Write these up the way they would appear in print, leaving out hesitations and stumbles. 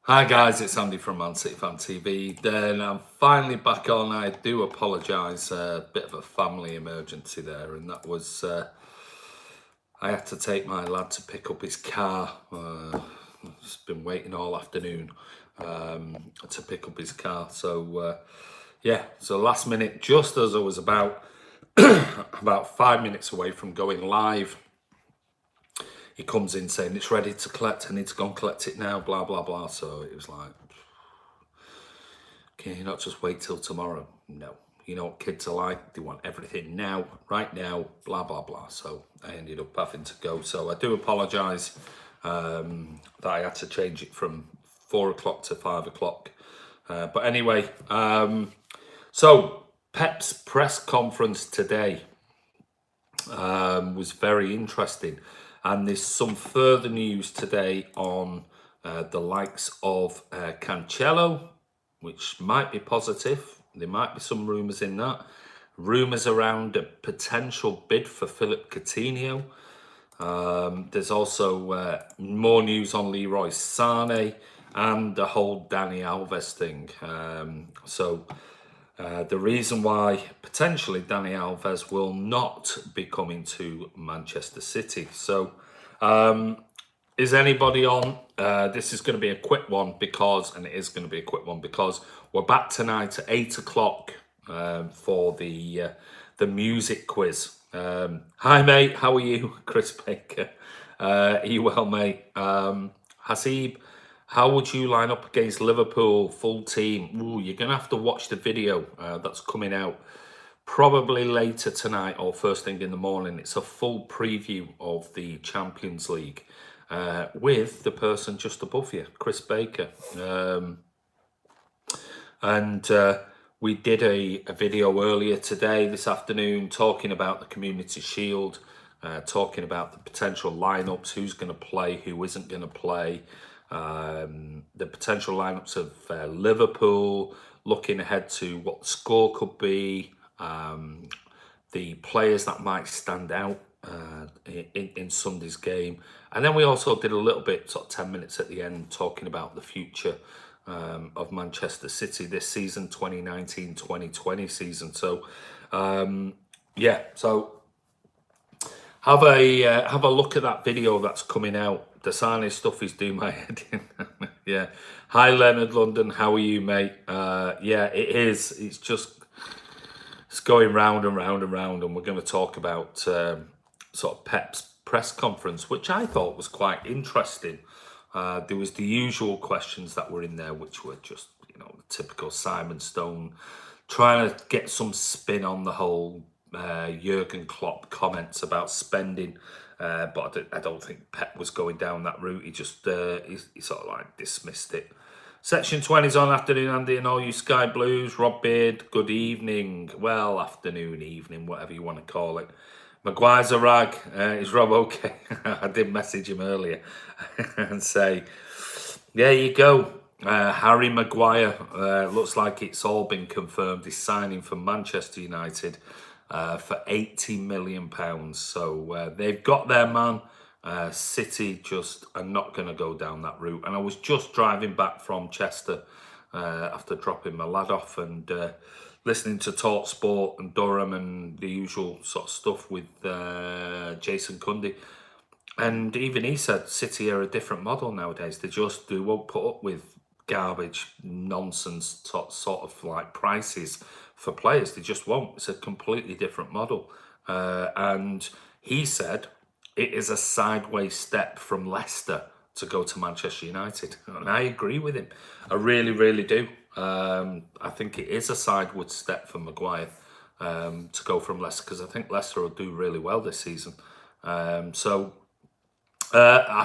Hi guys, it's Andy from Man City Fan TV. Then I'm finally back on. I do apologise, a bit of a family emergency there, and that was I had to take my lad to pick up his car. He's been waiting all afternoon to pick up his car. So so last minute, just as I was about about 5 minutes away from going live, he comes in saying it's ready to collect. I need to go and collect it now. Blah blah blah. So it was like, can you not just wait till tomorrow? No. You know what kids are like? They want everything now, right now, blah, blah, blah. So I ended up having to go. So I do apologise that I had to change it from 4 o'clock to 5 o'clock. But anyway, so Pep's press conference today was very interesting. And there's some further news today on the likes of Cancelo, which might be positive. There might be some rumours in that. Rumours around a potential bid for Philip Coutinho. There's also more news on Leroy Sané and the whole Dani Alves thing. The reason why potentially Dani Alves will not be coming to Manchester City. So is anybody on? This is going to be a quick one because we're back tonight at 8 o'clock for the music quiz. Hi mate, how are you? Chris Baker. Are you well, mate? Hasib, how would you line up against Liverpool full team? Ooh, you're going to have to watch the video that's coming out probably later tonight or first thing in the morning. It's a full preview of the Champions League with the person just above you, Chris Baker. We did a video earlier today, this afternoon, talking about the Community Shield, talking about the potential lineups, who's going to play, who isn't going to play, the potential lineups of Liverpool, looking ahead to what the score could be, the players that might stand out in Sunday's game. And then we also did a little bit, sort of 10 minutes at the end, talking about the future of Manchester City this season, 2019-2020 season. So, so have a look at that video that's coming out. The Sane stuff is doing my head in. Yeah. Hi, Leonard London. How are you, mate? Yeah, it is. It's going round and round and round, and we're going to talk about sort of Pep's press conference, which I thought was quite interesting. There was the usual questions that were in there, which were just, the typical Simon Stone, trying to get some spin on the whole Jurgen Klopp comments about spending. But I don't think Pep was going down that route. He just he sort of like dismissed it. Section 20 is on. Afternoon, Andy, and all you Sky Blues. Rob Beard, good evening. Well, afternoon, evening, whatever you want to call it. Maguire's a rag. Is Rob okay? I did message him earlier and say, there you go. Harry Maguire, looks like it's all been confirmed. He's signing for Manchester United for £80 million. So they've got their man. City just are not going to go down that route. And I was just driving back from Chester after dropping my lad off and listening to Talk Sport and Durham and the usual sort of stuff with Jason Cundy. And even he said City are a different model nowadays. They won't put up with garbage, nonsense sort of like prices for players. They just won't. It's a completely different model. And he said it is a sideways step from Leicester to go to Manchester United. And I agree with him. I really, really do. I think it is a sideways step for Maguire to go from Leicester, because I think Leicester will do really well this season. I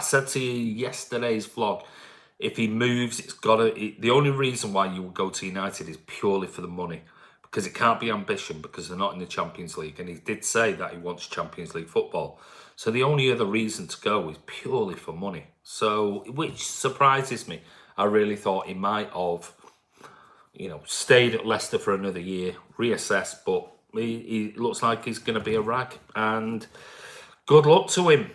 said to you yesterday's vlog, if he moves, the only reason why you will go to United is purely for the money, because it can't be ambition, because they're not in the Champions League. And he did say that he wants Champions League football. So the only other reason to go is purely for money. So, which surprises me. I really thought he might have, stayed at Leicester for another year, reassessed, but he looks like he's going to be a rag. And good luck to him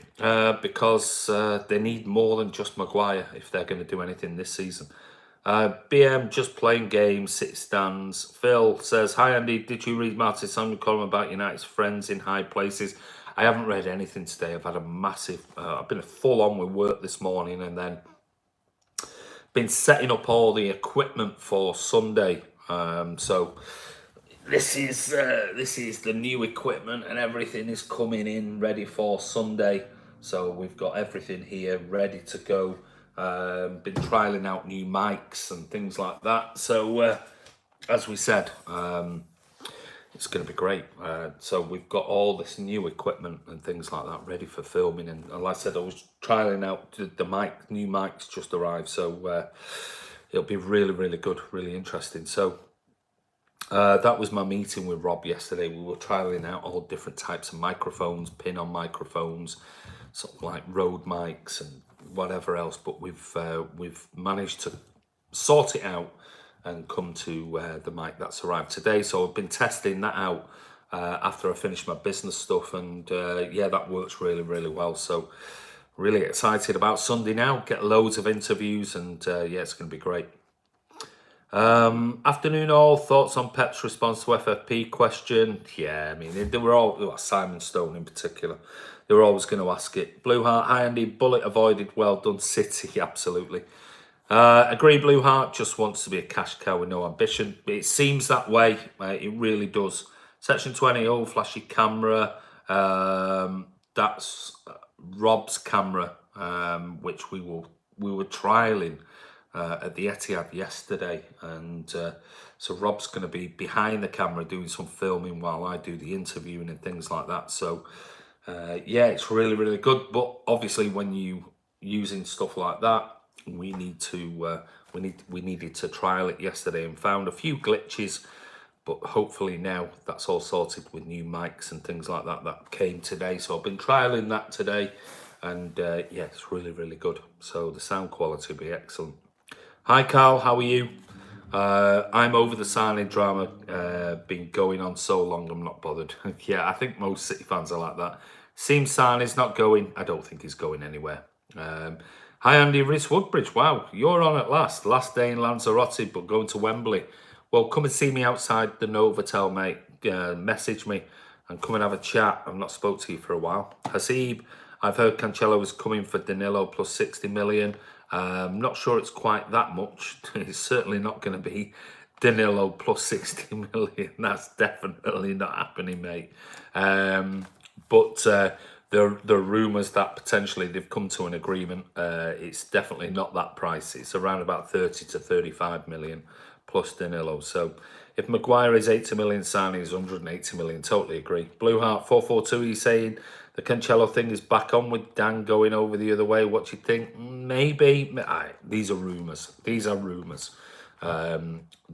because they need more than just Maguire if they're going to do anything this season. BM just playing games, sit stands. Phil says, "Hi Andy, did you read Martin Samuel column about United's friends in high places?" I haven't read anything today. I've had a massive. I've been full on with work this morning, and then been setting up all the equipment for Sunday. So this is the new equipment, and everything is coming in ready for Sunday. So we've got everything here ready to go. Been trialing out new mics and things like that. So as we said, it's going to be great. So we've got all this new equipment and things like that ready for filming. And like I said, I was trialing out the new mics just arrived. So it'll be really, really good, really interesting. So that was my meeting with Rob yesterday. We were trialing out all different types of microphones, pin-on microphones, sort of like Rode mics and whatever else. But we've managed to sort it out and come to the mic that's arrived today. So I've been testing that out after I finished my business stuff, and yeah, that works really, really well. So really excited about Sunday now. Get loads of interviews, and yeah, it's going to be great. Afternoon all. Thoughts on Pep's response to FFP question? Yeah, I mean, they were all, well, Simon Stone in particular, they were always going to ask it. Blue Heart, hi Andy, bullet avoided, well done City, absolutely. Agree, Blue Heart just wants to be a cash cow with no ambition. It seems that way, it really does. Section 20, oh, flashy camera. That's Rob's camera, which we were trialing at the Etihad yesterday, and so Rob's going to be behind the camera doing some filming while I do the interviewing and things like that. So yeah, it's really, really good. But obviously, when you using stuff like that, we need to we needed to trial it yesterday and found a few glitches. But hopefully now that's all sorted with new mics and things like that that came today. So I've been trialing that today, and yeah, it's really, really good. So the sound quality will be excellent. Hi Carl, how are you? I'm over the signing drama. Been going on so long, I'm not bothered. Yeah, I think most City fans are like that. Seems Sarni's not going. I don't think he's going anywhere. Hi Andy, Rhys Woodbridge. Wow, you're on at last. Last day in Lanzarote, but going to Wembley. Well, come and see me outside the Novotel, mate. Message me and come and have a chat. I've not spoke to you for a while. Hasib, I've heard Cancelo is coming for Danilo plus 60 million. Not sure it's quite that much. It's certainly not going to be Danilo plus 60 million. That's definitely not happening, mate. But there are rumours that potentially they've come to an agreement. It's definitely not that price. It's around about 30 to 35 million plus Danilo. So if Maguire is 80 million, signing is 180 million. Totally agree. Blue Heart 442, he's saying the Cancelo thing is back on with Dan going over the other way. What do you think? Maybe. These are rumours. These are rumours.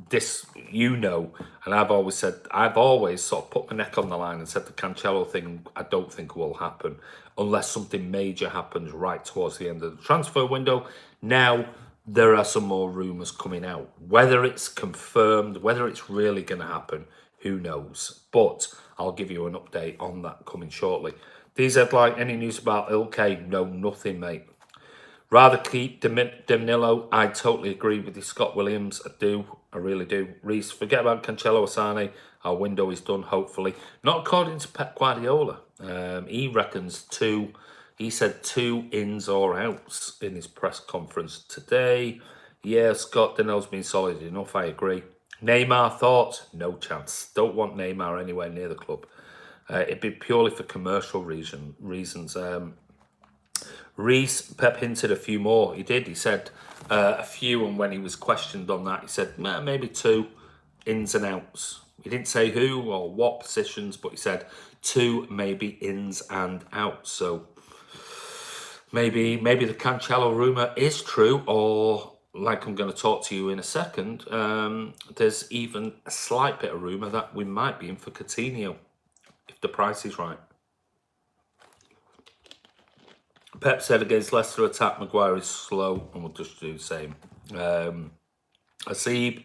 This, you know, and I've always sort of put my neck on the line and said the Cancelo thing I don't think will happen unless something major happens right towards the end of the transfer window. Now there are some more rumours coming out. Whether it's confirmed, whether it's really going to happen, who knows? But I'll give you an update on that coming shortly. These headline, any news about Ilkay? No, nothing, mate. Rather keep Danilo. I totally agree with you, Scott Williams. I do. I really do. Reese, forget about Cancelo Asane. Our window is done, hopefully. Not according to Pep Guardiola. He reckons two. He said 2 ins or outs in his press conference today. Yeah, Scott, Danilo's been solid enough. I agree. Neymar thoughts? No chance. Don't want Neymar anywhere near the club. It'd be purely for commercial reasons. Reese, Pep hinted a few more. He did. He said a few, and when he was questioned on that, he said maybe 2 ins and outs. He didn't say who or what positions, but he said 2 maybe ins and outs. So maybe the Cancelo rumour is true, or like I'm going to talk to you in a second, there's even a slight bit of rumour that we might be in for Coutinho if the price is right. Pep said against Leicester attack, Maguire is slow, and we'll just do the same. Hasib,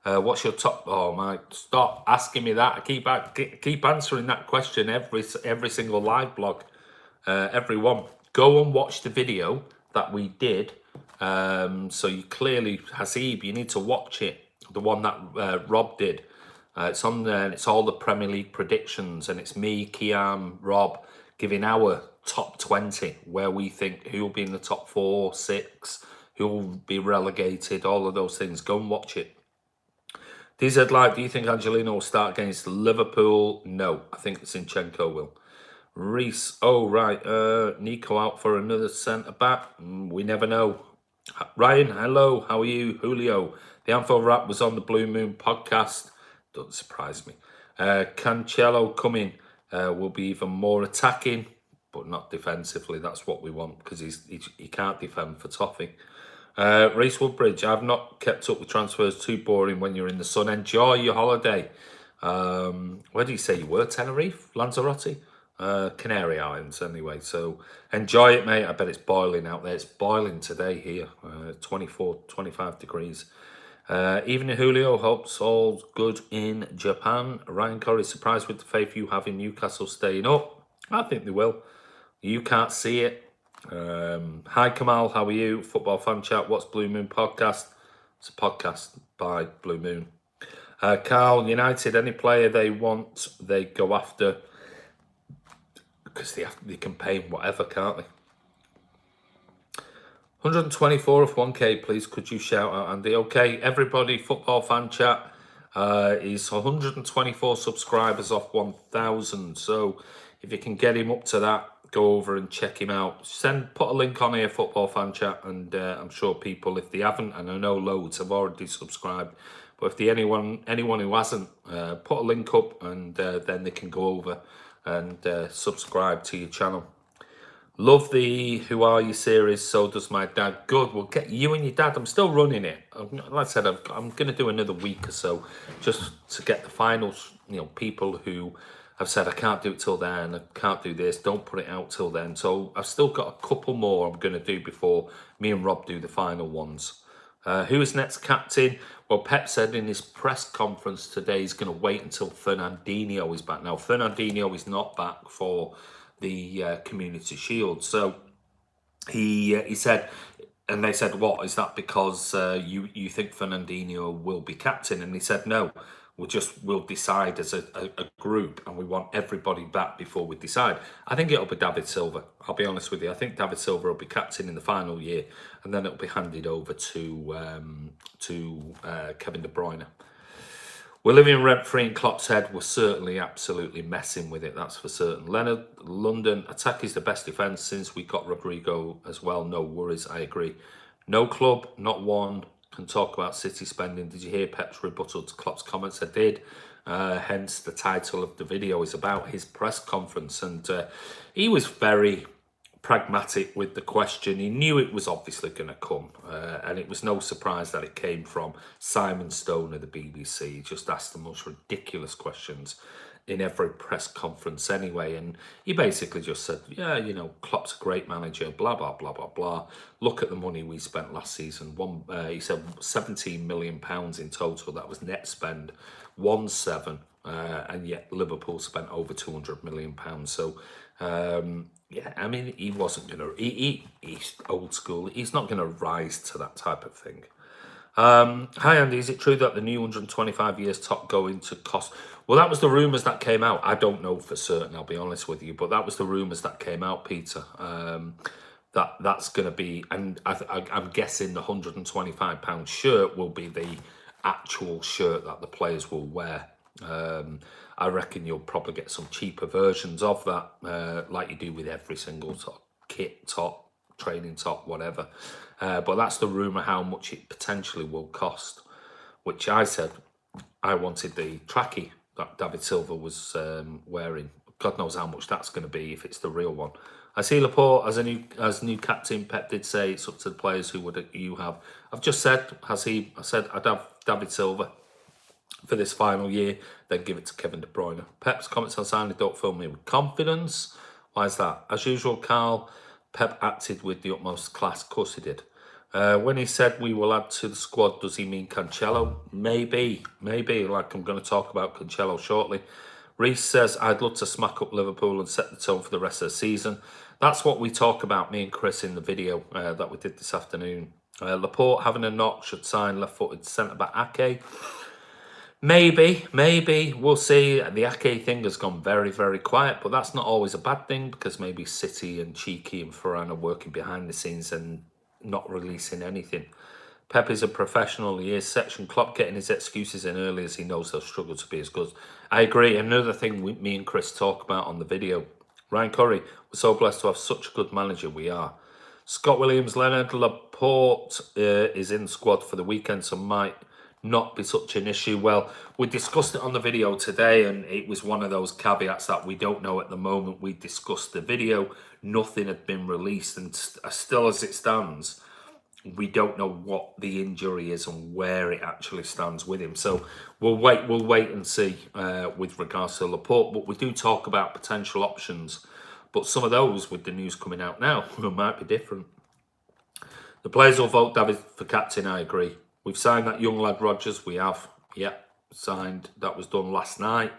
what's your top? Oh my! Stop asking me that. I keep answering that question every single live blog. everyone, go and watch the video that we did. So you clearly, Hasib, you need to watch it. The one that Rob did. It's on there, and it's all the Premier League predictions, and it's me, Kiam, Rob, giving our top 20, where we think who will be in the top 4, 6, who will be relegated, all of those things. Go and watch it. DZ Live, do you think Angelino will start against Liverpool? No, I think Zinchenko will. Reese, oh right, Nico out for another centre back. We never know. Ryan, hello, how are you? Julio, the Anfield Rap was on the Blue Moon podcast. Doesn't surprise me. Cancelo coming will be even more attacking, but not defensively. That's what we want, because he can't defend for Toffee. Reese Woodbridge, I've not kept up with transfers. Too boring when you're in the sun. Enjoy your holiday. Where do you say you were? Tenerife? Lanzarote? Canary Islands anyway. So enjoy it, mate. I bet it's boiling out there. It's boiling today here. 24, 25 degrees. Evening Julio, hopes all good in Japan. Ryan Corey, surprised with the faith you have in Newcastle staying up. I think they will. You can't see it. Hi Kamal, how are you? Football Fan Chat, what's Blue Moon Podcast? It's a podcast by Blue Moon. Carl, United, any player they want, they go after, because they can pay whatever, can't they? 124 of 1k, please. Could you shout out, Andy? Okay, everybody, Football Fan Chat is 124 subscribers off 1,000. So if you can get him up to that, go over and check him out. Put a link on here, Football Fan Chat, and I'm sure people, if they haven't, and I know loads have already subscribed, but if anyone who hasn't, put a link up, and then they can go over and subscribe to your channel. Love the Who Are You series, so does my dad. Good, we'll get you and your dad. I'm still running it. Like I said, I'm going to do another week or so just to get the finals, people who have said, I can't do it till then, I can't do this, don't put it out till then. So I've still got a couple more I'm going to do before me and Rob do the final ones. Who is next captain? Well, Pep said in his press conference today he's going to wait until Fernandinho is back. Now, Fernandinho is not back for the Community Shield. So he said, and they said, what, is that because you think Fernandinho will be captain? And he said, no, we'll decide as a group, and we want everybody back before we decide. I think it'll be David Silva. I'll be honest with you. I think David Silva will be captain in the final year, and then it'll be handed over to Kevin De Bruyne. We're living rent-free in Klopp's head. We're certainly absolutely messing with it, that's for certain. Leonard, London, attack is the best defence since we got Rodrigo as well. No worries, I agree. No club, not one, can talk about City spending. Did you hear Pep's rebuttal to Klopp's comments? I did. Hence, the title of the video is about his press conference. And he was very pragmatic with the question. He knew it was obviously going to come, and it was no surprise that it came from Simon Stone of the BBC. He just asked the most ridiculous questions in every press conference anyway, and he basically just said, yeah, Klopp's a great manager, blah blah blah blah blah. Look at the money we spent last season. He said 17 million pounds in total. That was net spend, 1.7, and yet Liverpool spent over 200 million pounds. So yeah, I mean, he wasn't going to, he's old school. He's not going to rise to that type of thing. Hi, Andy. Is it true that the new 125 years top going to cost? Well, that was the rumours that came out. I don't know for certain, I'll be honest with you. But that was the rumours that came out, Peter. That's going to be, and I'm guessing the £125 shirt will be the actual shirt that the players will wear. I reckon you'll probably get some cheaper versions of that, like you do with every single kit, top, training top, whatever. But that's the rumour how much it potentially will cost, which I said I wanted the trackie that David Silva was wearing. God knows how much that's going to be if it's the real one. I see Laporte as new captain. Pep did say it's up to the players who would you have. I've just said, I said I'd have David Silva for this final year, then give it to Kevin De Bruyne. Pep's comments on signing don't fill me with confidence. Why is that? As usual, Carl, Pep acted with the utmost class. Of course he did. When he said we will add to the squad, does he mean Cancelo? Maybe. Like I'm going to talk about Cancelo shortly. Reece says, I'd love to smack up Liverpool and set the tone for the rest of the season. That's what we talk about, me and Chris, in the video that we did this afternoon. Laporte having a knock, should sign left-footed centre-back Ake. Maybe. We'll see. The Ake thing has gone very, very quiet, but that's not always a bad thing, because maybe City and Cheeky and Ferran are working behind the scenes and not releasing anything. Pep is a professional. He is. Section Klopp getting his excuses in early, as he knows they'll struggle to be as good. I agree. Another thing me and Chris talk about on the video. Ryan Curry, we're so blessed to have such a good manager. We are. Scott Williams, Leonard Laporte is in the squad for the weekend, so might not be such an issue. Well, we discussed it on the video today, and it was one of those caveats that we don't know at the moment. We discussed the video, nothing had been released, and still as it stands, we don't know what the injury is and where it actually stands with him. So we'll wait and see with regards to Laporte. But we do talk about potential options. But some of those, with the news coming out now, might be different. The players will vote David for captain, I agree. We've signed that young lad Rodgers, we have. Yeah, signed. That was done last night.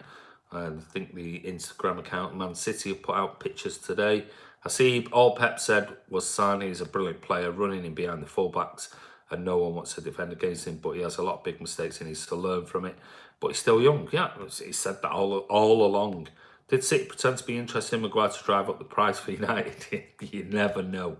And I think the Instagram account Man City have put out pictures today. Hasib, all Pep said was Sane is a brilliant player, running in behind the fullbacks, and no one wants to defend against him, but he has a lot of big mistakes and he needs to learn from it. But he's still young. Yeah, he said that all along. Did City pretend to be interested in Maguire to drive up the price for United? You never know.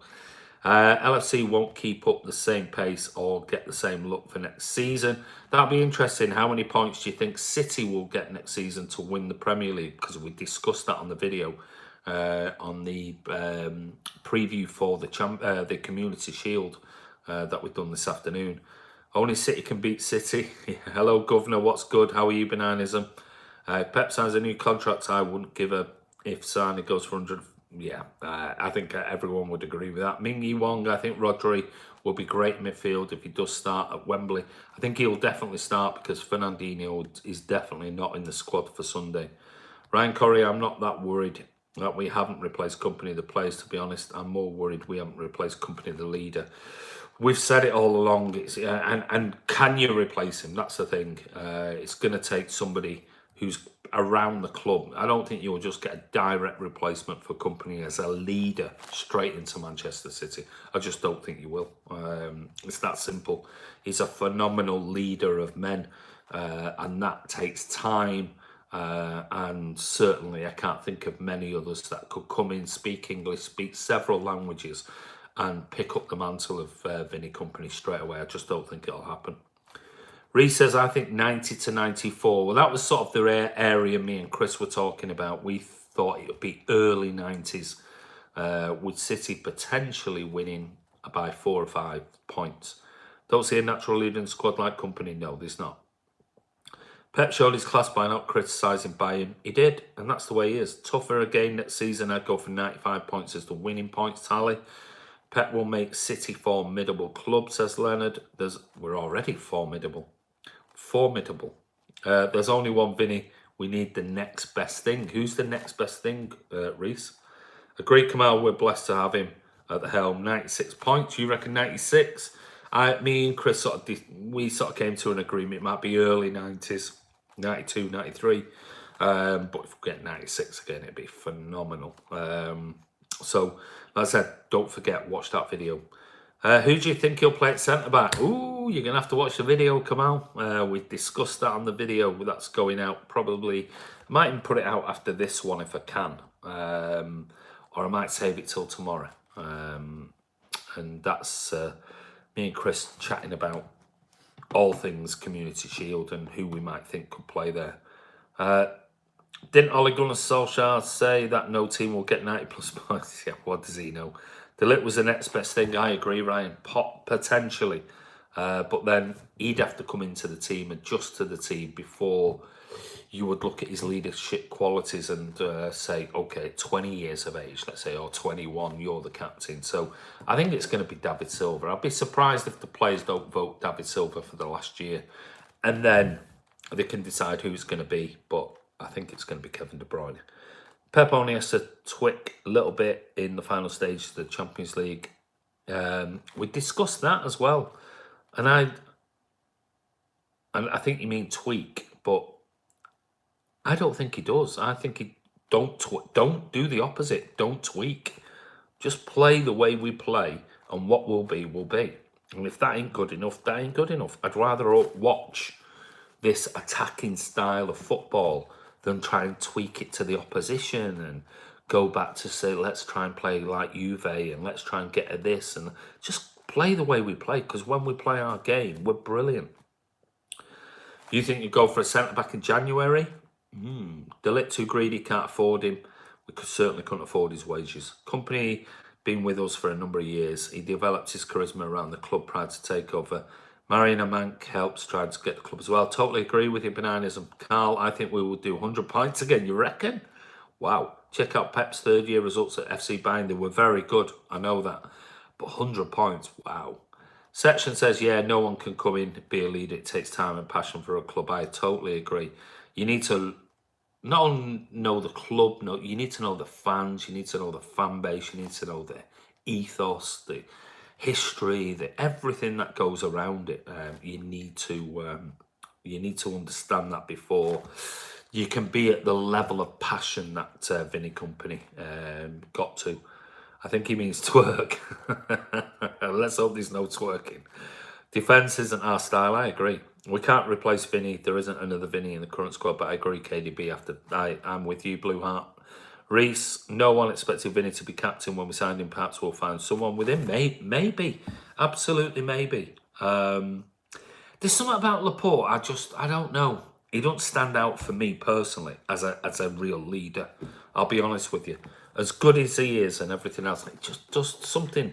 LFC won't keep up the same pace or get the same look for next season. That'll be interesting. How many points do you think City will get next season to win the Premier League? Because we discussed that on the video, on the preview for the Community Shield that we've done this afternoon. Only City can beat City. Hello, Governor. What's good? How are you, Bananism? Pep signs a new contract. I wouldn't give a if Sane goes for 100. Yeah, I think everyone would agree with that. Ming-Yi Wong, I think Rodri will be great in midfield if he does start at Wembley. I think he'll definitely start because Fernandinho is definitely not in the squad for Sunday. Ryan Curry, I'm not that worried that we haven't replaced Company the players, to be honest. I'm more worried we haven't replaced Company the leader. We've said it all along, and can you replace him? That's the thing. It's going to take somebody who's around the club. I don't think you'll just get a direct replacement for Company as a leader straight into Manchester City. I just don't think you will. It's that simple. He's a phenomenal leader of men, and that takes time. And certainly I can't think of many others that could come in, speak English, speak several languages, and pick up the mantle of Vinny Company straight away. I just don't think it'll happen. Reece says, I think 90 to 94. Well, that was sort of the area me and Chris were talking about. We thought it would be early 90s, with City potentially winning by 4 or 5 points. Don't see a natural leader in squad like Company. No, there's not. Pep showed his class by not criticising by him. He did, and that's the way he is. Tougher again next season. I'd go for 95 points as the winning points tally. Pep will make City formidable club, says Leonard. We're already formidable. Formidable. There's only one Vinny. We need the next best thing. Who's the next best thing, Reese? Agree, Kamal. We're blessed to have him at the helm. 96 points. You reckon 96? Me and Chris sort of came to an agreement. It might be early 90s, 92, 93. But if we get 96 again, it'd be phenomenal. So, like I said, don't forget, watch that video. Who do you think he'll play at centre-back? Ooh, you're going to have to watch the video, Kamal. We discussed that on the video that's going out probably. I might even put it out after this one if I can. Or I might save it till tomorrow. And that's me and Chris chatting about all things Community Shield and who we might think could play there. Didn't Ole Gunnar Solskjaer say that no team will get 90 plus points? Yeah, what does he know? The lit was the next best thing. I agree, Ryan. Potentially. But then he'd have to come into the team, adjust to the team before you would look at his leadership qualities and say, okay, 20 years of age, let's say, or 21, you're the captain. So I think it's going to be David Silva. I'd be surprised if the players don't vote David Silva for the last year. And then they can decide who it's going to be. But I think it's going to be Kevin De Bruyne. Pep only has to tweak a little bit in the final stage of the Champions League. We discussed that as well. And I think you mean tweak, but I don't think he does. I think he don't do the opposite. Don't tweak. Just play the way we play, and what will be, will be. And if that ain't good enough, that ain't good enough. I'd rather watch this attacking style of football than try and tweak it to the opposition and go back to say, let's try and play like Juve and let's try and get at this, and just play the way we play, because when we play our game, we're brilliant. You think you go for a centre-back in January? De Ligt too greedy, can't afford him. We certainly couldn't afford his wages. Company been with us for a number of years. He developed his charisma around the club prior to takeover. Marian Amank helps try to get the club as well. Totally agree with you, Bananas. And Carl, I think we will do 100 points again. You reckon? Wow. Check out Pep's third-year results at FC Bayern. They were very good. I know that. But 100 points, wow. Section says, yeah, no one can come in, be a leader. It takes time and passion for a club. I totally agree. You need to not only know the club, no, you need to know the fans, you need to know the fan base, you need to know the ethos, the history, the everything that goes around it. You need to understand that before you can be at the level of passion that Vinny Company got to. I think he means twerk. Let's hope there's no twerking. Defence isn't our style, I agree. We can't replace Vinny. There isn't another Vinny in the current squad, but I agree, KDB, I'm with you, Blue Heart. Reese, no one expected Vinny to be captain when we signed him. Perhaps we'll find someone with him. Maybe. Absolutely maybe. There's something about Laporte, I don't know. He don't stand out for me personally as a real leader. I'll be honest with you. As good as he is and everything else, like just something.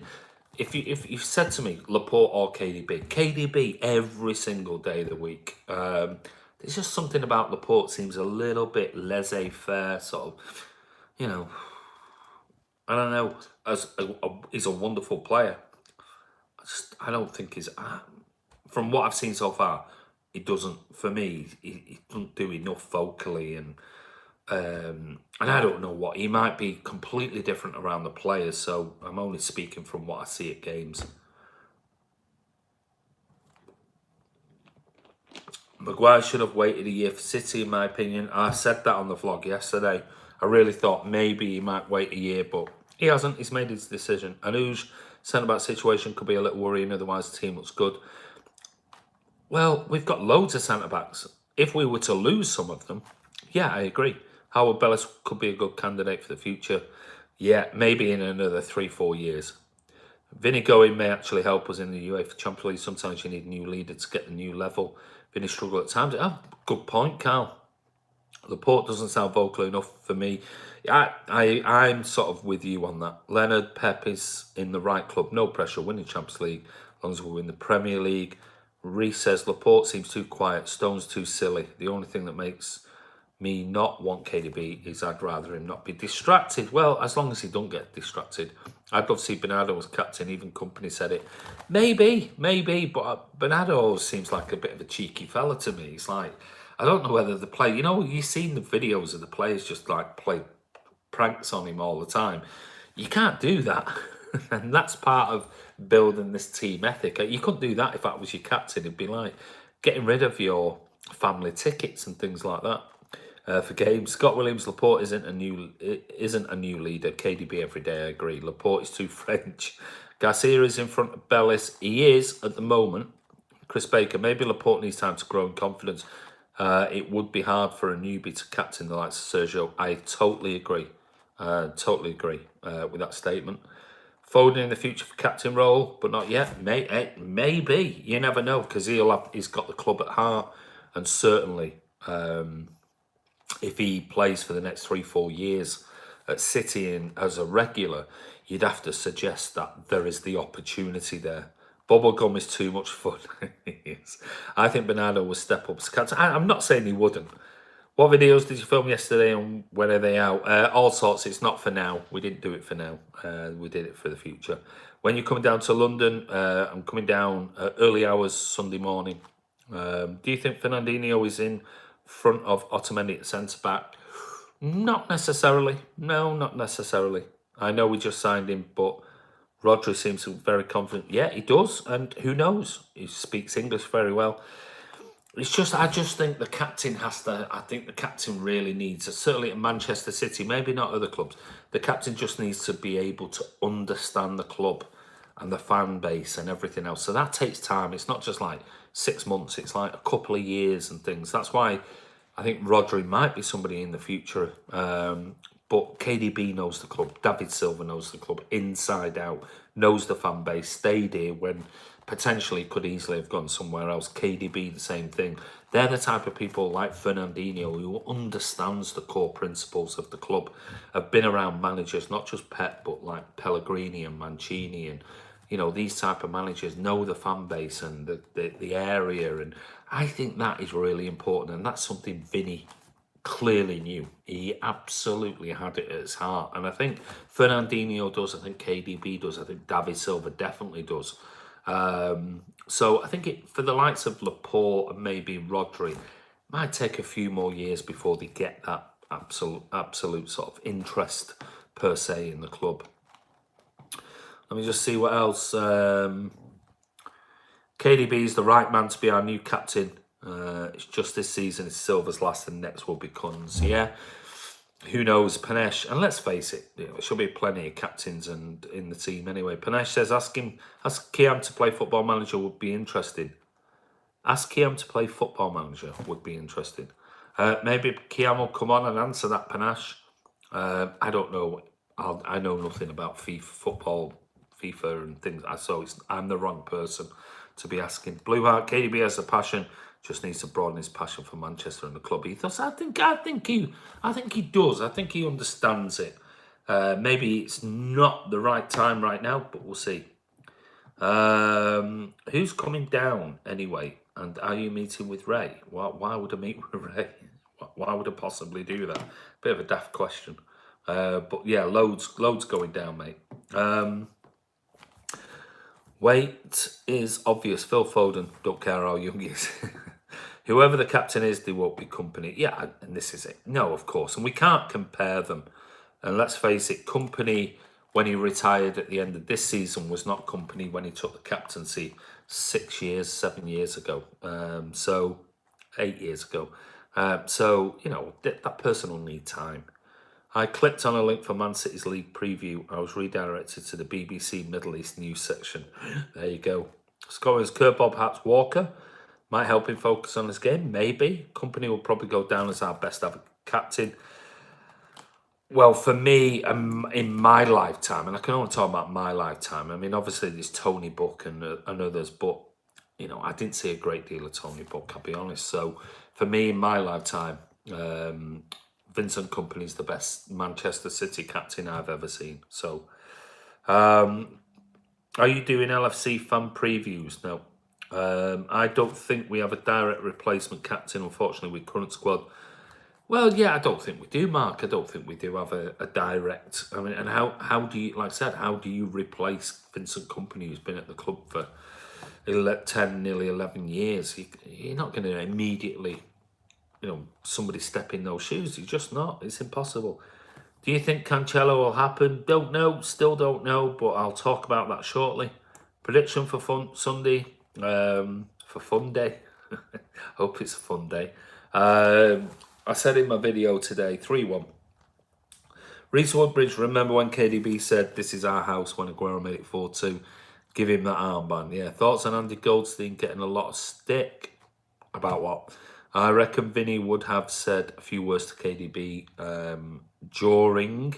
If you said to me Laporte or KDB every single day of the week, there's just something about Laporte seems a little bit laissez-faire, sort of, you know. I don't know. He's a wonderful player. I don't think he's. From what I've seen so far, he doesn't. For me, he doesn't do enough vocally, and I don't know what. He might be completely different around the players, so I'm only speaking from what I see at games. Maguire should have waited a year for City, in my opinion. I said that on the vlog yesterday. I really thought maybe he might wait a year, but he hasn't. He's made his decision. Anuj, centre-back situation could be a little worrying, otherwise the team looks good. Well, we've got loads of centre-backs. If we were to lose some of them, yeah, I agree. Howard Bellis could be a good candidate for the future. Yeah, maybe in another 3-4 years. Vinny going may actually help us in the UEFA Champions League. Sometimes you need a new leader to get the new level. Vinny struggled at times. Oh, good point, Carl. Laporte doesn't sound vocal enough for me. I'm sort of with you on that. Leonard, Pep is in the right club. No pressure, winning Champions League as long as we win the Premier League. Reese says Laporte seems too quiet. Stone's too silly. The only thing that makes me not want KDB is I'd rather him not be distracted. Well, as long as he don't get distracted. I'd love to see Bernardo as captain. Even Company said it. Maybe. But Bernardo always seems like a bit of a cheeky fella to me. It's like, I don't know whether the play, you've seen the videos of the players just like play pranks on him all the time. You can't do that. And that's part of building this team ethic. You couldn't do that if that was your captain. It'd be like getting rid of your family tickets and things like that. For games, Scott Williams, Laporte isn't a new leader. KDB every day, I agree. Laporte is too French. Garcia is in front of Bellis. He is at the moment. Chris Baker, maybe Laporte needs time to grow in confidence. It would be hard for a newbie to captain the likes of Sergio. I totally agree. With that statement. Foden in the future for captain role, but not yet. Maybe. You never know, because he's got the club at heart, and certainly if he plays for the next 3-4 years at City and as a regular, you'd have to suggest that there is the opportunity there. Bubblegum is too much fun. Yes. I think Bernardo will step up as captain. I'm not saying he wouldn't. What videos did you film yesterday and when are they out? All sorts. It's not for now. We didn't do it for now. We did it for the future. When you're coming down to London, I'm coming down early hours Sunday morning. Do you think Fernandinho is in front of Otamendi at centre-back? Not necessarily. No, not necessarily. I know we just signed him, but Rodri seems very confident. Yeah, he does. And who knows? He speaks English very well. It's just, I just think the captain has to. I think the captain really needs, certainly at Manchester City, maybe not other clubs. The captain just needs to be able to understand the club and the fan base and everything else. So that takes time. It's not just like 6 months. It's like a couple of years and things. That's why I think Rodri might be somebody in the future. But KDB knows the club. David Silva knows the club inside out. Knows the fan base. Stayed here when potentially could easily have gone somewhere else. KDB, the same thing. They're the type of people like Fernandinho who understands the core principles of the club, have been around managers, not just Pep, but like Pellegrini and Mancini, and these type of managers know the fan base and the area, and I think that is really important, and that's something Vinny clearly knew. He absolutely had it at his heart, and I think Fernandinho does. I think KDB does. I think David Silva definitely does. So I think for the likes of Laporte and maybe Rodri, it might take a few more years before they get that absolute sort of interest per se in the club. Let me just see what else. KDB is the right man to be our new captain. It's just this season is Silva's last, and next will be Kun's. Yeah, who knows? Panesh, and let's face it, there should be plenty of captains and in the team anyway. Panesh says, ask Kiam to play Football Manager would be interesting. Ask Kiam to play Football Manager would be interesting. Maybe Kiam will come on and answer that, Panache. I don't know. I know nothing about FIFA and things. So I'm the wrong person to be asking. Blue Heart, KDB has a passion. Just needs to broaden his passion for Manchester and the club ethos. I think he does. I think he understands it. Maybe it's not the right time right now, but we'll see. Who's coming down anyway? And are you meeting with Ray? Why would I meet with Ray? Why would I possibly do that? Bit of a daft question. But yeah, loads going down, mate. Weight is obvious. Phil Foden, don't care how young he is. Whoever the captain is, they won't be company. Yeah, and this is it. No, of course. And we can't compare them. And let's face it, company, when he retired at the end of this season, was not company when he took the captaincy 7 years ago. So 8 years ago. So, that person will need time. I clicked on a link for Man City's league preview. I was redirected to the BBC Middle East news section. There you go. Scorers curveball, perhaps Walker. Might help him focus on his game, maybe. Company will probably go down as our best ever captain. Well, for me, in my lifetime, and I can only talk about my lifetime. I mean, obviously there's Tony Buck and others, but I didn't see a great deal of Tony Buck, I'll be honest. So for me, in my lifetime, Vincent Kompany's the best Manchester City captain I've ever seen. So, are you doing LFC fan previews? No. I don't think we have a direct replacement captain, unfortunately, with current squad. Well, yeah, I don't think we do, Mark. I don't think we do have a direct. I mean, and how do you, like I said, how do you replace Vincent Kompany, who's been at the club for 10, nearly 11 years? You're not going to immediately, somebody step in those shoes. You're just not. It's impossible. Do you think Cancelo will happen? Don't know. Still don't know, but I'll talk about that shortly. Prediction for Sunday. For fun day. Hope it's a fun day. I said in my video today, 3-1. Reece Woodbridge, remember when KDB said, this is our house, when Aguero made it 4-2? Give him that armband. Yeah, thoughts on Andy Goldstein getting a lot of stick? About what? I reckon Vinny would have said a few words to KDB during.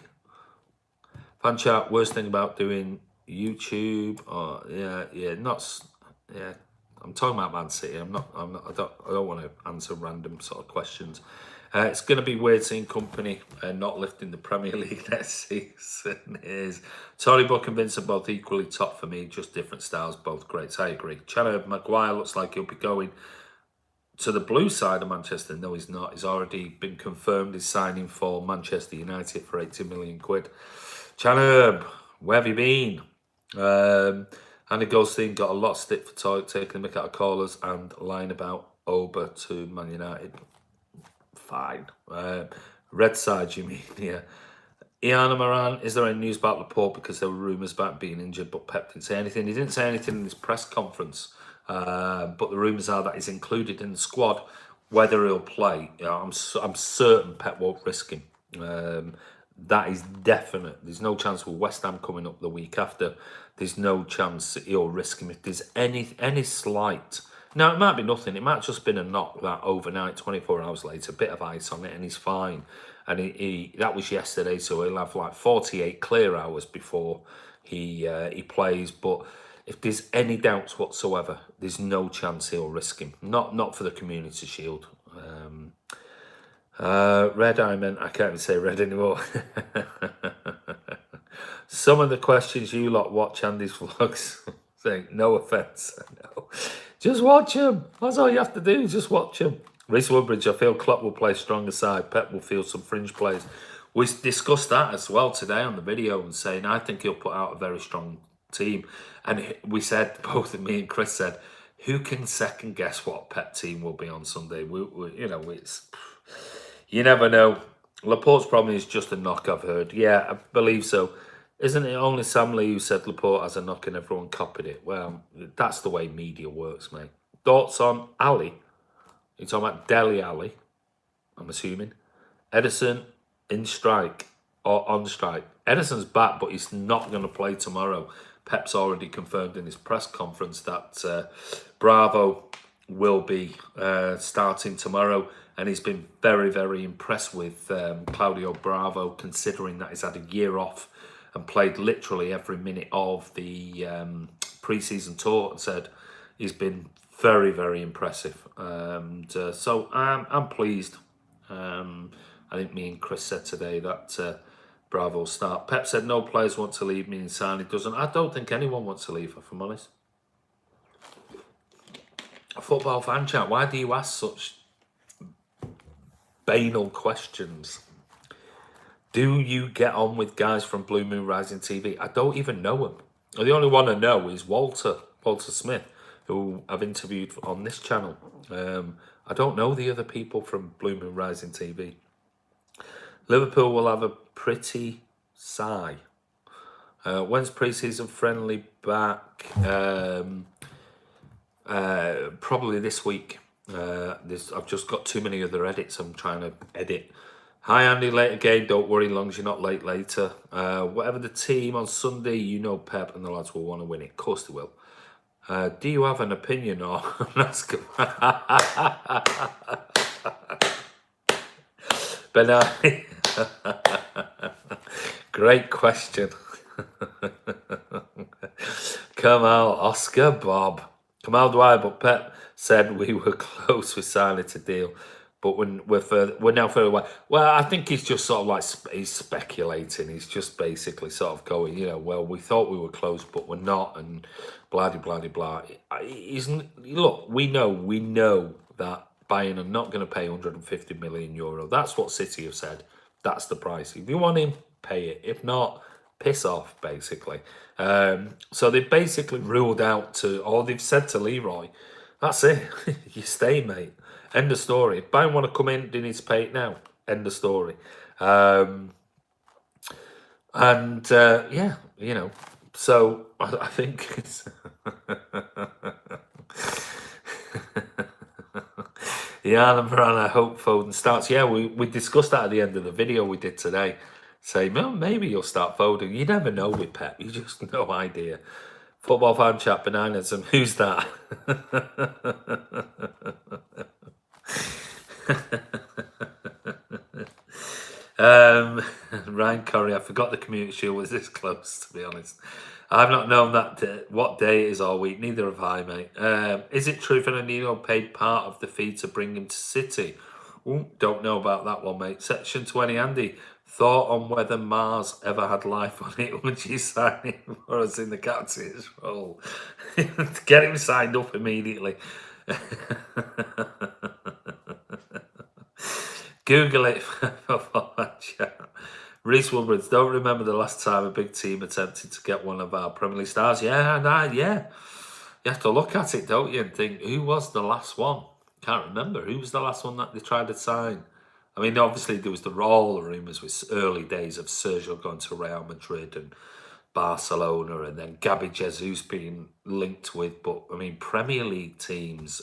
Fan chat, worst thing about doing YouTube. I'm talking about Man City. I don't want to answer random sort of questions. It's going to be weird seeing Kompany not lifting the Premier League next season. Is Tony Buck and Vincent both equally top for me, just different styles, both greats. I agree. Chandler Maguire looks like he'll be going to the blue side of Manchester. No, he's not. He's already been confirmed. He's signing for Manchester United for 80 million quid. Chandler, where have you been? Andy Goldstein got a lot of stick for taking the mick out of callers and lying about Oba to Man United. Fine. Red side, you mean? Yeah. Ian Moran, is there any news about Laporte? Because there were rumours about being injured, but Pep didn't say anything. He didn't say anything in his press conference But the rumours are that he's included in the squad. Whether he'll play, I'm certain Pep won't risk him. That is definite. There's no chance with West Ham coming up the week after. There's no chance he'll risk him if there's any slight. Now, it might be nothing. It might just been a knock that overnight, 24 hours later, a bit of ice on it, and he's fine. And he that was yesterday, so he'll have like 48 clear hours before he plays. But if there's any doubts whatsoever, there's no chance he'll risk him. Not for the Community Shield. Red, I can't even say red anymore. Some of the questions you lot watch Andy's vlogs, saying no offence, no. Just watch them. That's all you have to do. Just watch them. Reece Woodbridge, I feel Klopp will play stronger side. Pep will feel some fringe players. We discussed that as well today on the video and saying I think he'll put out a very strong team. And we said, both me and Chris said, who can second guess what Pep team will be on Sunday? It's you never know. Laporte's problem is just a knock, I've heard. Yeah, I believe so. Isn't it only Sam Lee who said Laporte has a knock and everyone copied it? Well, that's the way media works, mate. Thoughts on Ali? You're talking about Dele Alli, I'm assuming. Ederson in strike or on strike. Ederson's back, but he's not going to play tomorrow. Pep's already confirmed in his press conference that Bravo will be starting tomorrow. And he's been very, very impressed with Claudio Bravo, considering that he's had a year off and played literally every minute of the pre-season tour, and said he's been very, very impressive. So I'm pleased. I think me and Chris said today that Bravo will start. Pep said no players want to leave, meaning Sane doesn't. I don't think anyone wants to leave, if I'm honest. Football fan chat, why do you ask such banal questions? Do you get on with guys from Blue Moon Rising TV? I don't even know him. The only one I know is Walter Smith, who I've interviewed on this channel. I don't know the other people from Blue Moon Rising TV. Liverpool will have a pretty sigh. When's pre-season friendly back? Probably this week. I've just got too many other edits I'm trying to edit. Hi Andy, late again. Don't worry, long as you're not late later. Whatever the team on Sunday, you know Pep and the lads will want to win it. Of course they will. Do you have an opinion or ask him? Benai. Great question. Kamal, Oscar, Bob. Kamal Dwyer, but Pep said we were close with signing a deal, but we're now further away. Well, I think he's just sort of like he's speculating. He's just basically sort of going, well, we thought we were close, but we're not, and blah blah blah blah. Look, we know that Bayern are not going to pay 150 million euro. That's what City have said. That's the price. If you want him, pay it. If not, piss off, basically. So they've basically ruled out or they've said to Leroy, that's it. You stay, mate. End of story. If Bayern want to come in, they need to pay it now. End of story. Yeah, so I think it's... Yeah, Moran, I hope Foden starts. Yeah, we discussed that at the end of the video we did today. Say, well, maybe you'll start Foden. You never know with Pep. You just no idea. Football fan chat, bananas, and who's that? Ryan Corrie, I forgot the Community Shield was this close, to be honest. I've not known that what day it is all week. Neither have I, mate. Is it true Fernandinho paid part of the fee to bring him to City? Ooh, don't know about that one, mate. Section 20, Andy. Thought on whether Mars ever had life on it. Would you sign him for us in the captain's role? Get him signed up immediately. Google it. Reece Woodbridge, don't remember the last time a big team attempted to get one of our Premier League stars. Yeah. You have to look at it, don't you, and think, who was the last one? Can't remember. Who was the last one that they tried to sign? I mean, obviously, there was all the rumours with early days of Sergio going to Real Madrid and Barcelona, and then Gabby Jesus being linked with. But I mean, Premier League teams,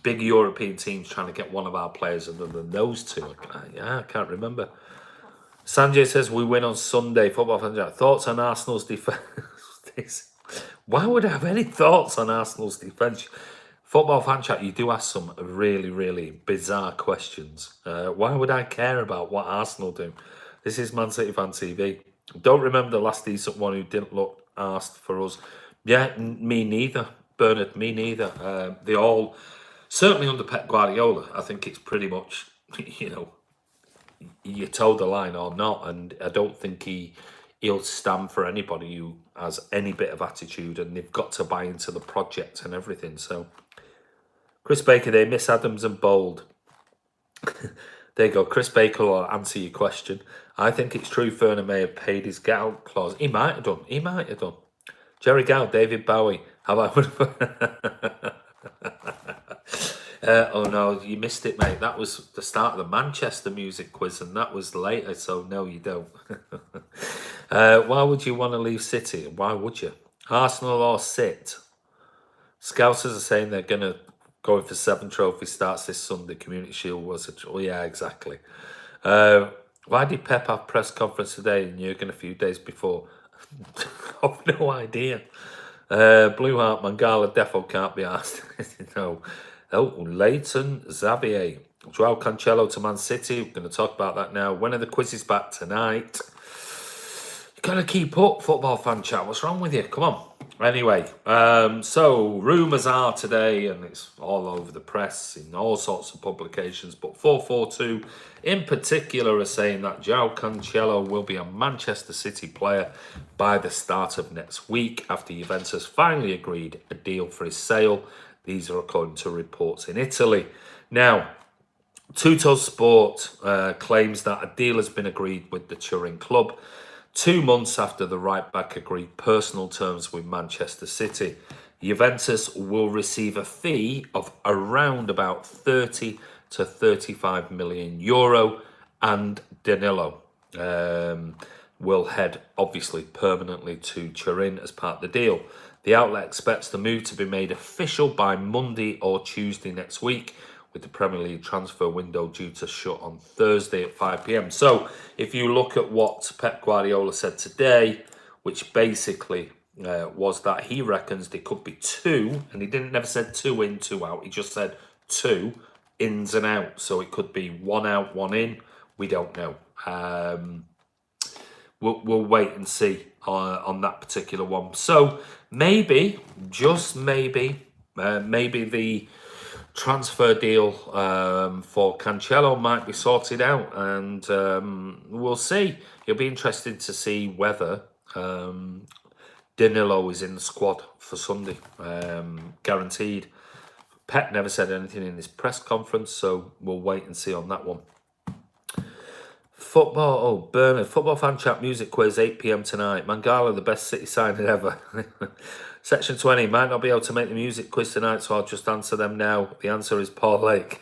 big European teams trying to get one of our players other than those two. I can't remember. Sanjay says we win on Sunday. Football fans, thoughts on Arsenal's defence? Why would I have any thoughts on Arsenal's defence? Football fan chat, you do ask some really, really bizarre questions. Why would I care about what Arsenal do? This is Man City Fan TV. Don't remember the last decent one who didn't look asked for us. Yeah, me neither. Bernard, me neither. They all, certainly under Pep Guardiola, I think it's pretty much, you know, you toe the line or not. And I don't think he'll stand for anybody who has any bit of attitude, and they've got to buy into the project and everything. So, Chris Baker, they miss Adams and Bold. There you go. Chris Baker will answer your question. I think it's true Ferner may have paid his get out clause. He might have done. He might have done. Jerry Gow, David Bowie. Have I? Oh no, you missed it, mate. That was the start of the Manchester music quiz, and that was later, so no, you don't. Why would you want to leave City? Why would you? Arsenal or sit? Scousers are saying they're going to go in for 7 trophies, starts this Sunday. Community Shield was yeah, exactly. Why did Pep have press conference today and Jurgen a few days before? I've no idea. Blue Heart, Mangala defo can't be asked. No. Oh, Leighton Xavier. Joao Cancelo to Man City. We're going to talk about that now. When are the quizzes back tonight? You got to keep up, football fan chat. What's wrong with you? Come on. Anyway, so rumours are today, and it's all over the press in all sorts of publications, but 442 in particular are saying that Joao Cancelo will be a Manchester City player by the start of next week after Juventus finally agreed a deal for his sale. These are according to reports in Italy. Now, Tutto Sport claims that a deal has been agreed with the Turin club 2 months after the right-back agreed personal terms with Manchester City. Juventus will receive a fee of around about 30 to 35 million euro, and Danilo will head, obviously, permanently to Turin as part of the deal. The outlet expects the move to be made official by Monday or Tuesday next week, with the Premier League transfer window due to shut on Thursday at 5 p.m. So if you look at what Pep Guardiola said today, which basically was that he reckons there could be 2, and he never said 2 in, 2 out. He just said 2 ins and out. So it could be 1 out, 1 in. We don't know. We'll wait and see on that particular one. So maybe, just maybe the transfer deal for Cancelo might be sorted out, and we'll see. It'll be interesting to see whether Danilo is in the squad for Sunday, guaranteed. Pep never said anything in his press conference, so we'll wait and see on that one. Bernard, football fan chat music quiz, 8 p.m. tonight. Mangala, the best City signing ever. Section 20, might not be able to make the music quiz tonight, so I'll just answer them now. The answer is Paul Lake.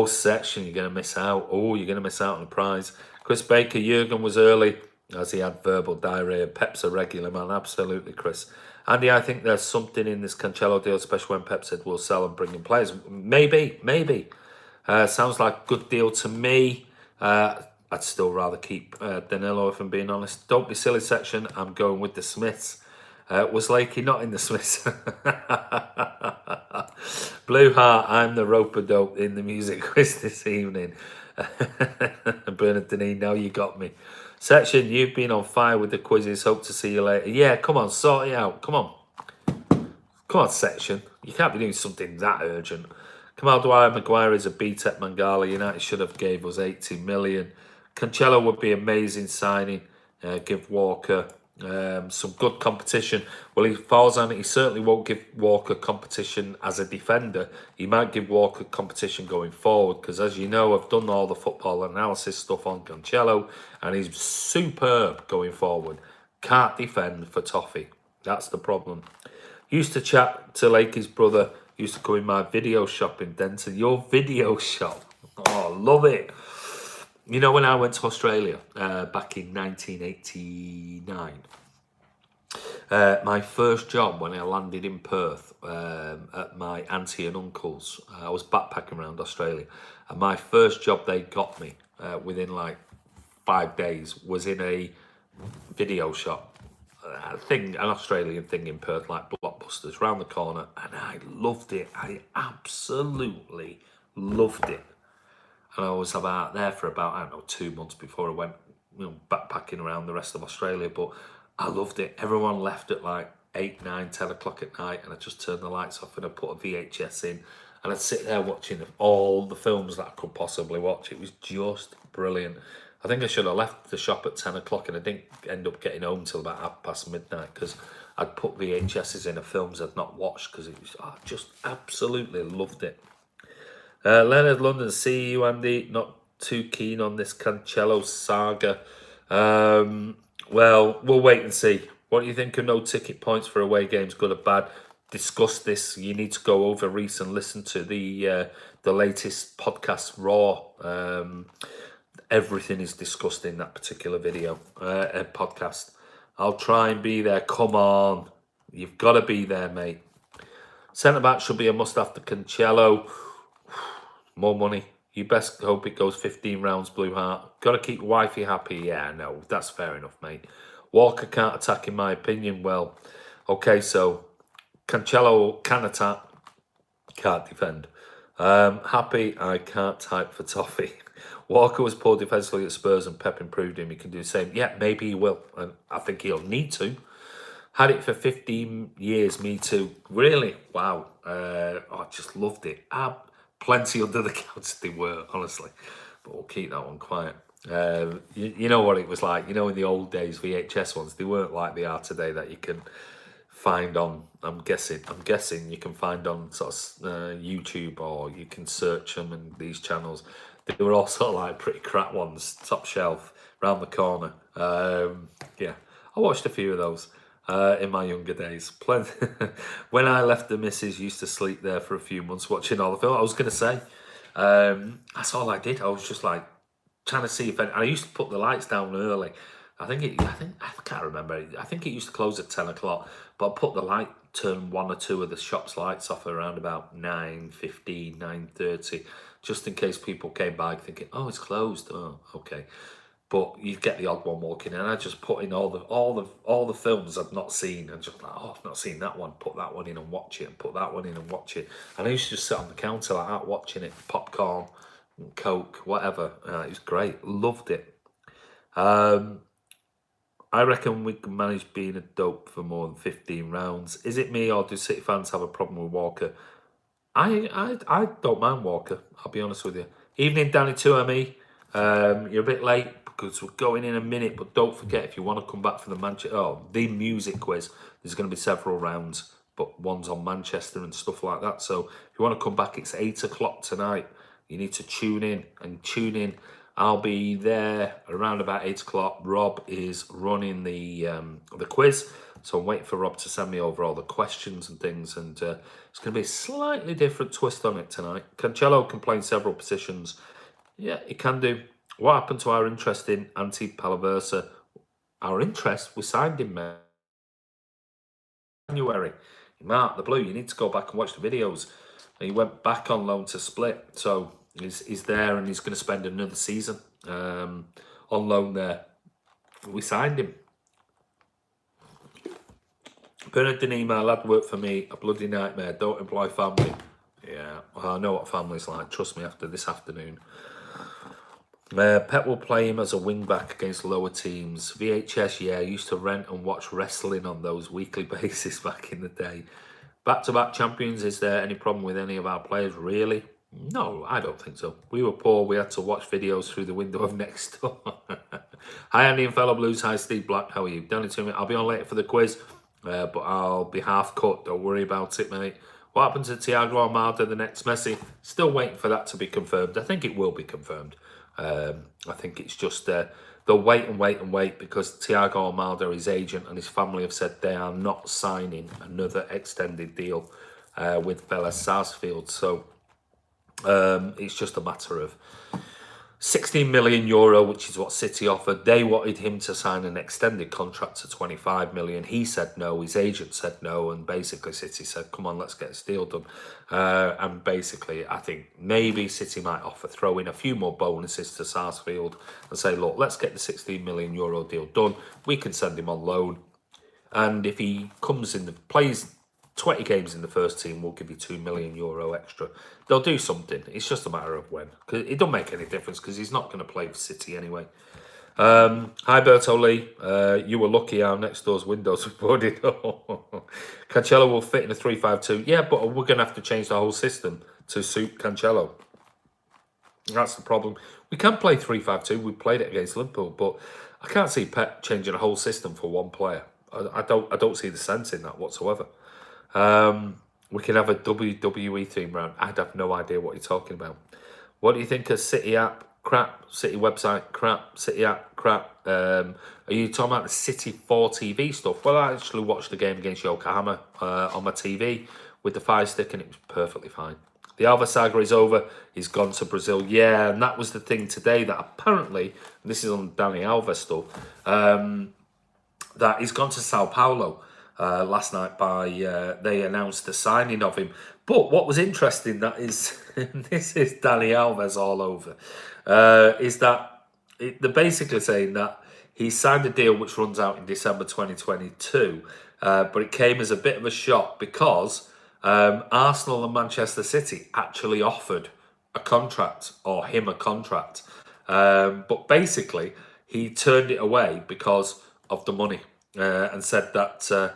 Section, you're going to miss out. You're going to miss out on the prize. Chris Baker, Jurgen was early as he had verbal diarrhea. Pep's a regular man, absolutely, Chris. Andy, I think there's something in this Cancelo deal, especially when Pep said we'll sell and bring in players. Maybe. Sounds like a good deal to me. I'd still rather keep Danilo, if I'm being honest. Don't be silly, Section. I'm going with the Smiths. Was Lakey not in the Smiths? Blue Heart, I'm the rope-a-dope in the music quiz this evening. Bernard Deneen, now you got me. Section, you've been on fire with the quizzes. Hope to see you later. Yeah, come on, sort it out. Come on, Section. You can't be doing something that urgent. Kamal Dwyer Maguire is a BTEC Mangala. United should have gave us 80 million. Cancelo would be amazing signing. Give Walker some good competition. Well, he falls on it. He certainly won't give Walker competition as a defender. He might give Walker competition going forward, because as you know, I've done all the football analysis stuff on Cancelo, and he's superb going forward. Can't defend for toffee. That's the problem. Used to chat to Lakey's brother. Used to go in my video shop in Denton. Your video shop. Oh, love it. You know, when I went to Australia back in 1989, my first job when I landed in Perth at my auntie and uncle's, I was backpacking around Australia, and my first job they got me within like 5 days was in a video shop thing, an Australian thing in Perth, like Blockbusters, round the corner, and I loved it. I absolutely loved it. And I was about there for about, I don't know, 2 months before I went, backpacking around the rest of Australia. But I loved it. Everyone left at like 8, 9, 10 o'clock at night, and I just turned the lights off and I put a VHS in, and I'd sit there watching all the films that I could possibly watch. It was just brilliant. I think I should have left the shop at 10 o'clock, and I didn't end up getting home till about midnight because I'd put VHSs in of films I'd not watched because it was, I just absolutely loved it. Leonard London, see you, Andy. Not too keen on this Cancelo saga. Well, we'll wait and see. What do you think of no ticket points for away games, good or bad? Discuss this. You need to go over Reese and listen to the latest podcast, Raw. Everything is discussed in that particular video podcast. I'll try and be there. Come on. You've got to be there, mate. Centre-back should be a must after Cancelo. More money. You best hope it goes 15 rounds, Blue Heart. Got to keep wifey happy. Yeah, no, that's fair enough, mate. Walker can't attack, in my opinion. Well, okay, so Cancelo can attack, can't defend. Happy, I can't type for toffee. Walker was poor defensively at Spurs, and Pep improved him. He can do the same. Yeah, maybe he will, and I think he'll need to. Had it for 15 years, me too. Really? Wow. I just loved it. Plenty under the counter they were, honestly. But we'll keep that one quiet. You know what it was like. You know, in the old days, VHS ones, they weren't like they are today that you can find on, I'm guessing you can find on sort of YouTube, or you can search them in these channels. They were all sort of like pretty crap ones, top shelf, round the corner. Yeah, I watched a few of those. In my younger days. When I left, the missus used to sleep there for a few months watching all the film. I was going to say, that's all I did. I was just like trying to see if I used to put the lights down early. I can't remember. I think it used to close at 10 o'clock, but I put the light, turn one or two of the shop's lights off around about 9:15, 9:30, just in case people came by thinking, oh, it's closed. Oh, okay. But you get the odd one walking in. I just put in all the films I've not seen, and just like, oh, I've not seen that one. Put that one in and watch it, and put that one in and watch it. And I used to just sit on the counter like that, watching it, popcorn, Coke, whatever. It was great. Loved it. I reckon we can manage being a dope for more than 15 rounds. Is it me, or do City fans have a problem with Walker? I don't mind Walker. I'll be honest with you. Evening, Danny 2ME. You're a bit late because we're going in a minute, but don't forget, if you want to come back for the music quiz, there's going to be several rounds, but one's on Manchester and stuff like that. So if you want to come back, it's 8 o'clock tonight. You need to tune in. I'll be there around about 8 o'clock. Rob is running the quiz, so I'm waiting for Rob to send me over all the questions and things, and it's going to be a slightly different twist on it tonight. Cancelo can play in several positions. Yeah, he can do. What happened to our interest in Anti Palaversa? Our interest, we signed him in January. Mark the Blue, you need to go back and watch the videos. He went back on loan to Split, so he's there, and he's going to spend another season on loan there. We signed him. Bernardini, my lad, worked for me. A bloody nightmare. Don't employ family. Yeah, well, I know what family's like. Trust me, after this afternoon. Pep will play him as a wing-back against lower teams. VHS, yeah, I used to rent and watch wrestling on those weekly basis back in the day. Back-to-back champions, is there any problem with any of our players, really? No, I don't think so. We were poor, we had to watch videos through the window of next door. Hi, Andy and fellow Blues. Hi, Steve Black, how are you? Danny to me. I'll be on later for the quiz, but I'll be half cut, don't worry about it, mate. What happened to Thiago Almada, the next Messi? Still waiting for that to be confirmed. I think it will be confirmed. I think it's just they'll wait and wait because Thiago Almada, his agent and his family have said they are not signing another extended deal with Vélez Sarsfield. So it's just a matter of 16 million euro, which is what City offered. They wanted him to sign an extended contract to 25 million. He said no, his agent said no, and basically City said, come on, let's get this deal done. And basically, I think maybe City might throw in a few more bonuses to Sarsfield and say, look, let's get the 16 million euro deal done. We can send him on loan. And if he comes in, plays 20 games in the first team, we'll give you 2 million euro extra. They'll do something. It's just a matter of when. Because it don't make any difference because he's not going to play for City anyway. Hi, Berto Lee. You were lucky our next door's windows were boarded. Cancelo will fit in a 3-5-2. Yeah, but we're going to have to change the whole system to suit Cancelo. That's the problem. We can play 3-5-2. We played it against Liverpool, but I can't see Pep changing a whole system for one player. I don't see the sense in that whatsoever. We can have a WWE theme round. I'd have no idea what you're talking about. What do you think of City app? Crap. City website? Crap. City app? Crap. Are you talking about the City 4 TV stuff? Well, I actually watched the game against Yokohama on my TV with the Fire Stick, and it was perfectly fine. The Alva saga is over. He's gone to Brazil. Yeah, and that was the thing today that apparently, and this is on Danny Alves stuff, that he's gone to Sao Paulo last night they announced the signing of him. But what was interesting, that is, this is Danny Alves all over, is that they're basically saying that he signed a deal which runs out in December 2022, but it came as a bit of a shock because Arsenal and Manchester City actually offered a contract, or him a contract. But basically, he turned it away because of the money and said that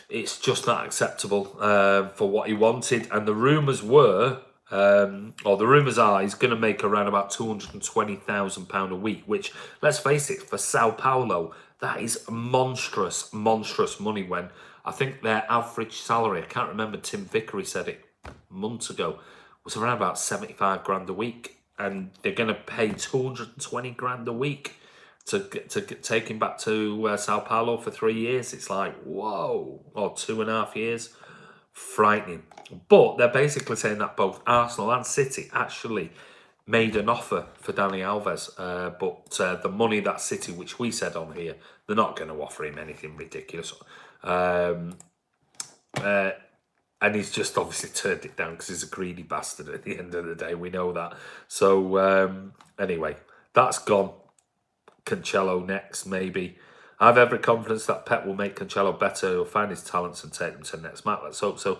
it's just not acceptable for what he wanted. And the rumours were, or the rumours are, he's going to make around about £220,000 a week, which, let's face it, for Sao Paulo, that is monstrous, monstrous money when I think their average salary, I can't remember, Tim Vickery said it months ago, was around about 75 grand a week. And they're going to pay 220 grand a week to take him back to Sao Paulo for 3 years. It's like, whoa, or 2.5 years. Frightening. But they're basically saying that both Arsenal and City actually made an offer for Danny Alves. But the money that City, which we said on here, they're not going to offer him anything ridiculous. And he's just obviously turned it down because he's a greedy bastard at the end of the day. We know that. So, anyway, that's gone. Cancelo next, maybe. I have every confidence that Pep will make Cancelo better. He'll find his talents and take them to the next match. Let's hope so.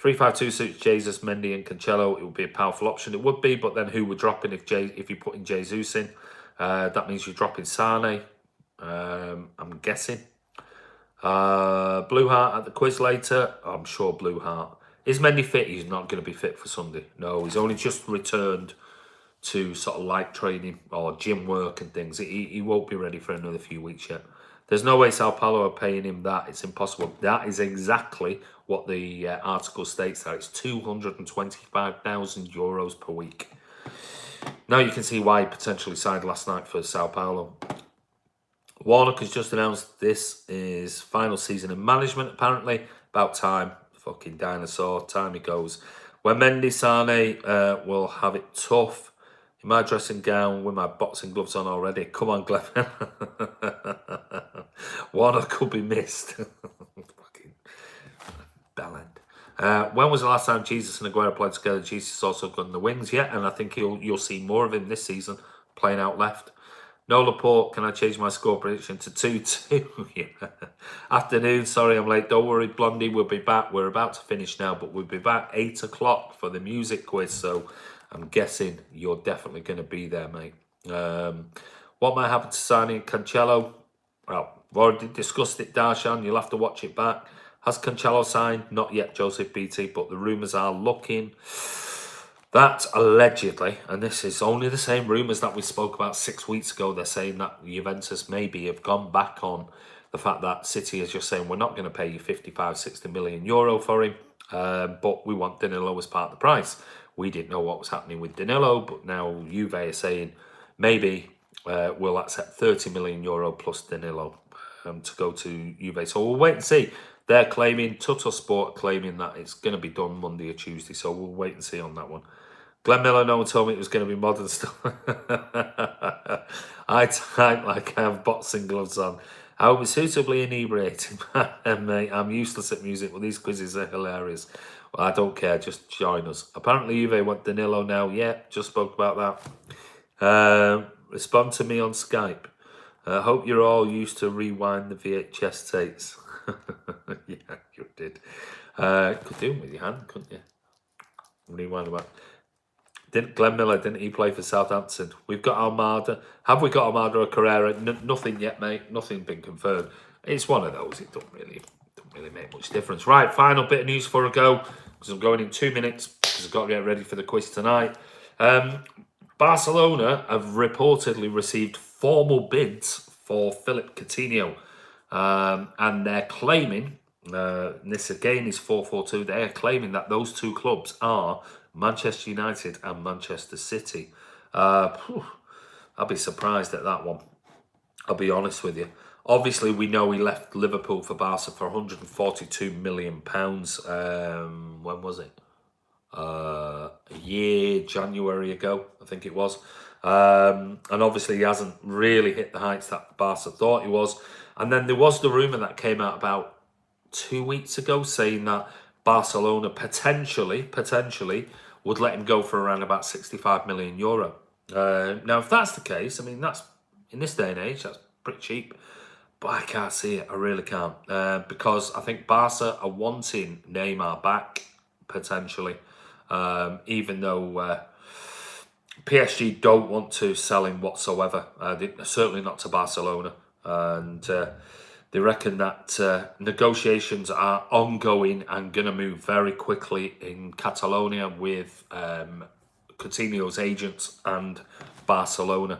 3-5-2 suits Jesus, Mendy and Cancelo. It would be a powerful option. It would be, but then who would drop in if you put in Jesus in? That means you're dropping Sane. I'm guessing. Blue Heart at the quiz later. I'm sure Blue Heart. Is Mendy fit? He's not going to be fit for Sunday. No, he's only just returned to sort of light training or gym work and things. He won't be ready for another few weeks yet. There's no way Sao Paulo are paying him that. It's impossible. That is exactly what the article states there. It's 225,000 euros per week. Now you can see why he potentially signed last night for Sao Paulo. Warnock has just announced this is final season in management, apparently. About time. Fucking dinosaur. Time he goes. When Mendy Sane will have it tough. In my dressing gown with my boxing gloves on already. Come on, Glenn. Warnock could be missed. Fucking bellend. When was the last time Jesus and Aguero played together? Jesus also got in the wings, yeah, and I think you'll see more of him this season playing out left. No Laporte, can I change my score prediction to 2-2? Yeah. Afternoon, sorry I'm late. Don't worry, Blondie, we'll be back. We're about to finish now, but we'll be back 8 o'clock for the music quiz. So I'm guessing you're definitely going to be there, mate. What might happen to signing Cancelo? Well, we've already discussed it, Darshan. You'll have to watch it back. Has Cancelo signed? Not yet, Joseph BT, but the rumours are looking that allegedly, and this is only the same rumours that we spoke about 6 weeks ago, they're saying that Juventus maybe have gone back on the fact that City is just saying, we're not going to pay you 55, 60 million euro for him, but we want Danilo as part of the price. We didn't know what was happening with Danilo, but now Juve are saying maybe we'll accept 30 million euro plus Danilo to go to Juve. So we'll wait and see. They're claiming, Tuttosport claiming that it's going to be done Monday or Tuesday, so we'll wait and see on that one. Glenn Miller, no one told me it was going to be modern stuff. I type like I have boxing gloves on. I will be suitably inebriated, mate. I'm useless at music, but these quizzes are hilarious. Well, I don't care, just join us. Apparently, Juve want Danilo now. Yeah, just spoke about that. Respond to me on Skype. Hope you're all used to rewind the VHS tapes. Yeah, you did. Could do them with your hand, couldn't you? Rewind about. Didn't Glenn Miller, didn't he play for Southampton? We've got Almada. Have we got Almada or Carrera? Nothing yet, mate. Nothing been confirmed. It's one of those. It don't really make much difference. Right, final bit of news for a go, because I'm going in 2 minutes, because I've got to get ready for the quiz tonight. Barcelona have reportedly received formal bids for Philip Coutinho. And they're claiming, this again is 442, they're claiming that those two clubs are Manchester United and Manchester City. I'll be surprised at that one. I'll be honest with you. Obviously, we know he left Liverpool for Barca for £142 million. When was it? A year, January ago, I think it was. And obviously, he hasn't really hit the heights that Barca thought he was. And then there was the rumour that came out about 2 weeks ago saying that Barcelona potentially would let him go for around about €65 million. Now, if that's the case, I mean, that's in this day and age, that's pretty cheap. But I can't see it. I really can't. Because I think Barca are wanting Neymar back, potentially. Even though PSG don't want to sell him whatsoever. Certainly not to Barcelona. And they reckon that negotiations are ongoing and going to move very quickly in Catalonia with Coutinho's agents and Barcelona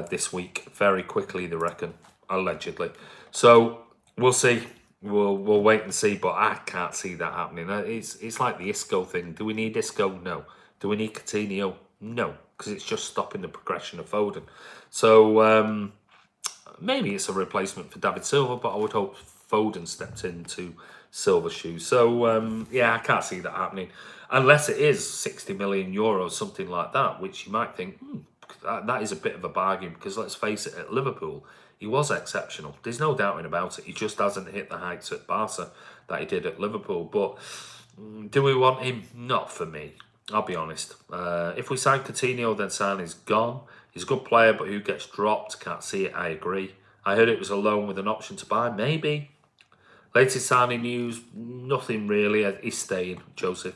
this week. Very quickly, they reckon, allegedly. So we'll see. We'll wait and see, but I can't see that happening. It's like the Isco thing. Do we need Isco? No. Do we need Coutinho? No, because it's just stopping the progression of Foden. So maybe it's a replacement for David Silva, but I would hope Foden stepped into Silva's shoes. So yeah, I can't see that happening unless it is €60 million, something like that, which you might think that is a bit of a bargain, because let's face it, at Liverpool he was exceptional. There's no doubting about it. He just hasn't hit the heights at Barca that he did at Liverpool. But do we want him? Not for me. I'll be honest. If we sign Coutinho, then Sané's gone. He's a good player, but who gets dropped? Can't see it. I agree. I heard it was a loan with an option to buy. Maybe. Latest signing news, nothing really. He's staying, Joseph.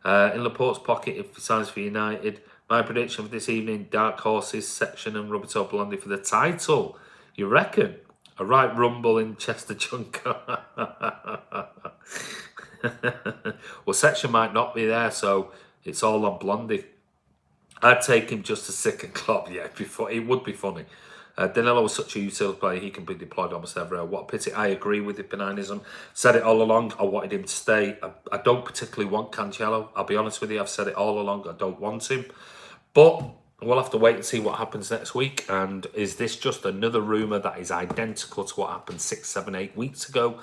In Laporte's pocket if he signs for United. My prediction for this evening, Dark Horses section and Roberto Blondie for the title. You reckon? A right rumble in Chester Junker. Well, section might not be there, so it's all on Blondie. I'd take him just to sick and club, yeah. It would be funny. Danilo was such a utility player, he can be deployed almost everywhere. What a pity. I agree with the Beninism. Said it all along, I wanted him to stay. I don't particularly want Cancelo. I'll be honest with you, I've said it all along, I don't want him. But we'll have to wait and see what happens next week. And is this just another rumour that is identical to what happened 6, 7, 8 weeks ago?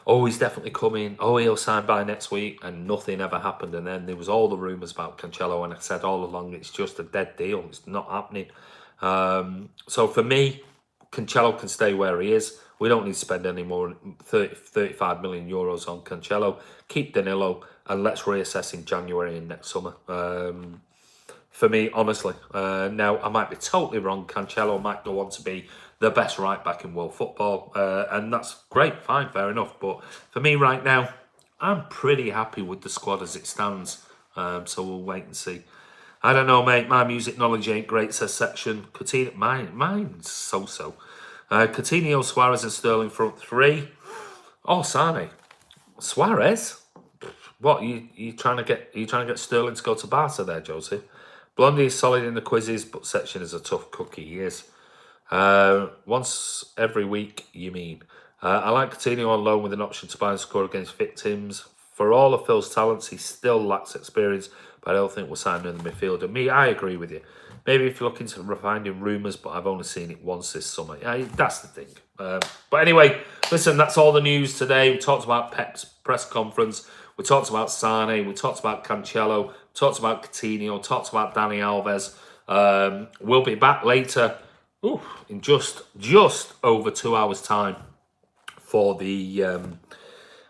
Oh, he's definitely coming. Oh, he'll sign by next week. And nothing ever happened. And then there was all the rumours about Cancelo. And I said all along, it's just a dead deal. It's not happening. So for me, Cancelo can stay where he is. We don't need to spend any more 35 million euros on Cancelo. Keep Danilo. And let's reassess in January and next summer. For me, honestly. Now, I might be totally wrong. Cancelo might go on to be the best right back in world football. And that's great, fine, fair enough. But for me right now, I'm pretty happy with the squad as it stands. So we'll wait and see. I don't know, mate. My music knowledge ain't great, says section. Coutinho, mine's so-so. Coutinho, Suarez and Sterling front three. Oh, Sané. Suarez? What, you trying to get Sterling to go to Barca there, Joseph? Blondie is solid in the quizzes, but section is a tough cookie. He is. Once every week, you mean? I like Coutinho on loan with an option to buy and score against victims. For all of Phil's talents, he still lacks experience, but I don't think we'll sign another midfielder. Me, I agree with you. Maybe if you're looking to finding rumours, but I've only seen it once this summer. That's the thing. But anyway, listen, that's all the news today. We talked about Pep's press conference. We talked about Sane, we talked about Cancelo, talked about Coutinho, talked about Dani Alves. We'll be back later, in just over 2 hours' time for the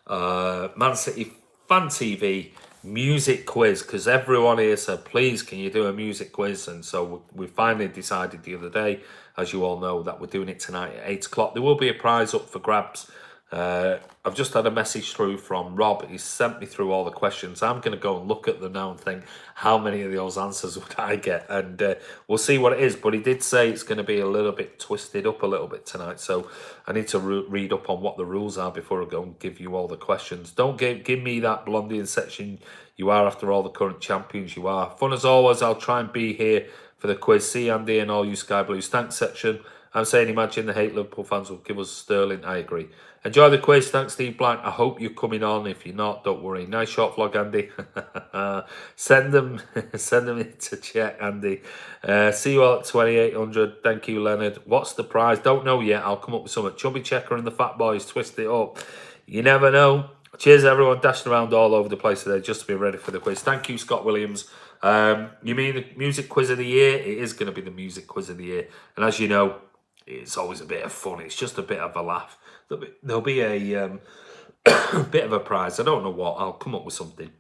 Man City Fan TV music quiz, because everyone here said, please, can you do a music quiz? And so we finally decided the other day, as you all know, that we're doing it tonight at 8 o'clock. There will be a prize up for grabs. I've just had a message through from Rob. He's sent me through all the questions. I'm going to go and look at them now and think, how many of those answers would I get? And we'll see what it is. But he did say it's going to be a little bit twisted up a little bit tonight. So I need to read up on what the rules are before I go and give you all the questions. Don't give me that Blondie section. You are, after all, the current champions. You are. Fun as always. I'll try and be here for the quiz. See Andy and all you Sky Blues. Thanks, section. I'm saying, imagine the hate Liverpool fans will give us Sterling. I agree. Enjoy the quiz. Thanks, Steve Blank. I hope you're coming on. If you're not, don't worry. Nice short vlog, Andy. send them in to check, Andy. See you all at 2800. Thank you, Leonard. What's the prize? Don't know yet. I'll come up with something. Chubby Checker and the Fat Boys twist it up. You never know. Cheers, everyone. Dashing around all over the place today just to be ready for the quiz. Thank you, Scott Williams. You mean the music quiz of the year? It is going to be the music quiz of the year. And as you know, it's always a bit of fun. It's just a bit of a laugh. There'll be a bit of a prize. I don't know what. I'll come up with something.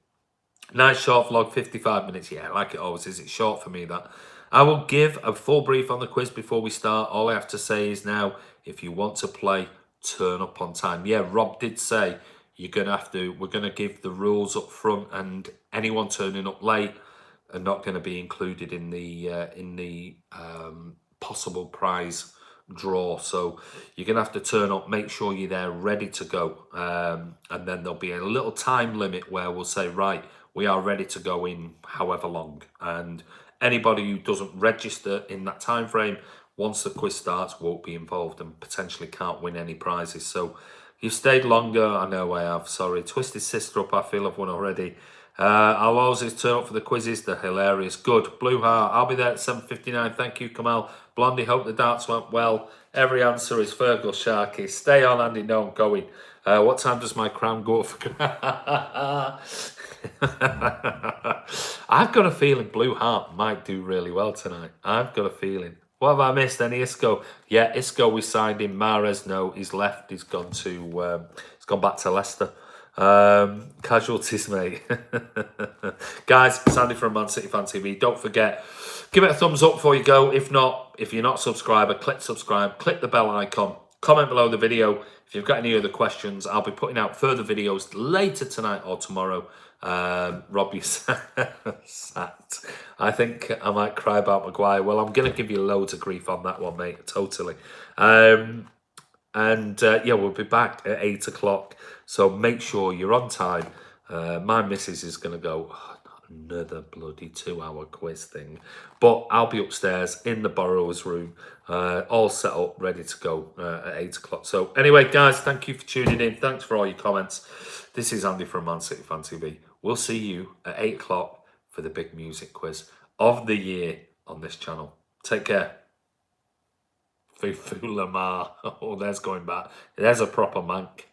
Nice short vlog, 55 minutes. Yeah, like it always is. It's short for me, that. I will give a full brief on the quiz before we start. All I have to say is now, if you want to play, turn up on time. Yeah, Rob did say we're going to give the rules up front, and anyone turning up late are not going to be included in the possible prize draw. So you're gonna have to turn up, make sure you're there ready to go, and then there'll be a little time limit where we'll say, right, we are ready to go in however long, and anybody who doesn't register in that time frame, once the quiz starts, won't be involved and potentially can't win any prizes. So you've stayed longer. I know I have, sorry. Twisted sister up, I feel I've won already. I'll always turn up for the quizzes. They're hilarious. Good. Blue Heart, I'll be there at 7:59. Thank you, Kamal. Blondie, hope the darts went well. Every answer is Fergal Sharky. Stay on, Andy. No, I'm going. What time does my crown go for? I've got a feeling Blue Heart might do really well tonight. I've got a feeling. What have I missed? Any Isco? Yeah, Isco, we signed him. Mahrez, no, he's left. He's gone back to Leicester. Casualties, mate. Guys, it's Andy from Man City Fan TV. Don't forget, give it a thumbs up before you go. If you're not a subscriber, click subscribe, click the bell icon, comment below the video. If you've got any other questions, I'll be putting out further videos later tonight or tomorrow. Robbie sacked. I think I might cry about Maguire. Well, I'm going to give you loads of grief on that one, mate. Totally. Yeah, we'll be back at 8 o'clock. So make sure you're on time. My missus is going to go, another bloody 2-hour quiz thing. But I'll be upstairs in the borrower's room, all set up, ready to go at 8 o'clock. So anyway, guys, thank you for tuning in. Thanks for all your comments. This is Andy from Man City Fan TV. We'll see you at 8 o'clock for the big music quiz of the year on this channel. Take care. Fufu Lamar. Oh, there's going back. There's a proper mank.